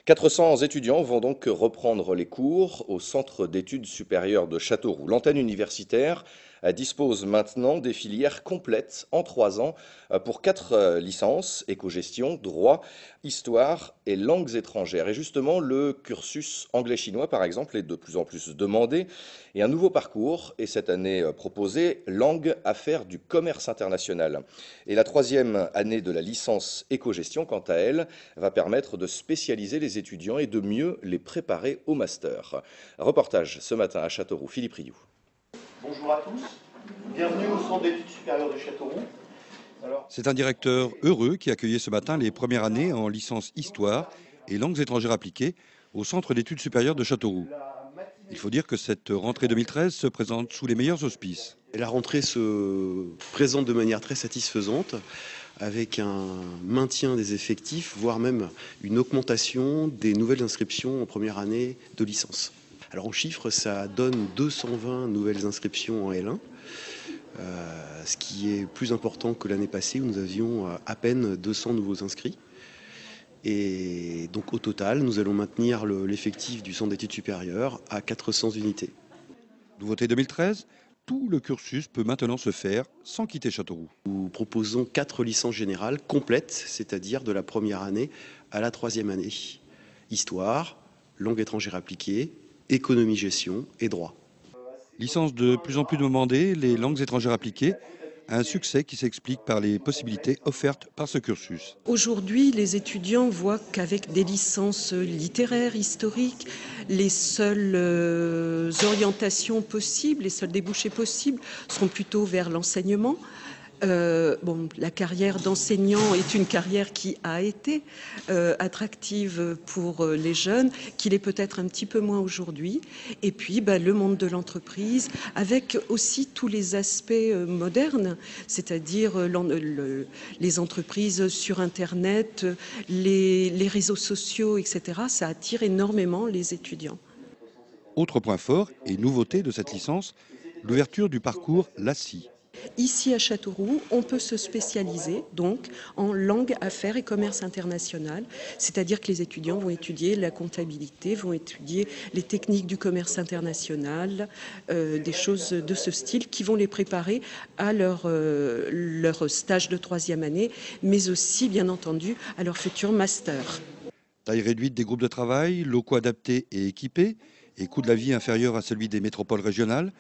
400 étudiants vont donc reprendre les cours au Centre d'études supérieures de Châteauroux. L'antenne universitaire dispose maintenant des filières complètes en 3 ans pour 4 licences, éco-gestion, droit, histoire et langues étrangères. Et justement, le cursus anglais-chinois, par exemple, est de plus en plus demandé. Et un nouveau parcours est cette année proposé, langue, affaires du commerce international. Et la 3e année de la licence éco-gestion, quant à elle, va permettre de spécialiser les étudiants et de mieux les préparer au master. Reportage ce matin à Châteauroux, Philippe Rioux. Bonjour à tous, bienvenue au Centre d'études supérieures de Châteauroux. C'est un directeur heureux qui accueillait ce matin les premières années en licence Histoire et langues étrangères appliquées au Centre d'études supérieures de Châteauroux. Il faut dire que cette rentrée 2013 se présente sous les meilleurs auspices. La rentrée se présente de manière très satisfaisante, avec un maintien des effectifs, voire même une augmentation des nouvelles inscriptions en première année de licence. Alors en chiffres, ça donne 220 nouvelles inscriptions en L1, ce qui est plus important que l'année passée où nous avions à peine 200 nouveaux inscrits. Et donc au total, nous allons maintenir l'effectif du centre d'études supérieures à 400 unités. Nouveauté 2013, tout le cursus peut maintenant se faire sans quitter Châteauroux. Nous proposons 4 licences générales complètes, c'est-à-dire de la première année à la 3e année. Histoire, langue étrangère appliquée, économie-gestion et droit. Licence de plus en plus demandée, les langues étrangères appliquées, un succès qui s'explique par les possibilités offertes par ce cursus. Aujourd'hui, les étudiants voient qu'avec des licences littéraires, historiques, les seules orientations possibles, les seuls débouchés possibles seront plutôt vers l'enseignement. La carrière d'enseignant est une carrière qui a été attractive pour les jeunes, qui l'est peut-être un petit peu moins aujourd'hui. Et puis le monde de l'entreprise, avec aussi tous les aspects modernes, c'est-à-dire les entreprises sur Internet, les réseaux sociaux, etc. Ça attire énormément les étudiants. Autre point fort et nouveauté de cette licence, l'ouverture du parcours LACI. Ici à Châteauroux, on peut se spécialiser donc en langue, affaires et commerce international, c'est-à-dire que les étudiants vont étudier la comptabilité, vont étudier les techniques du commerce international, des choses de ce style qui vont les préparer à leur stage de 3e année, mais aussi bien entendu à leur futur master. Taille réduite des groupes de travail, locaux adaptés et équipés, et coût de la vie inférieur à celui des métropoles régionales.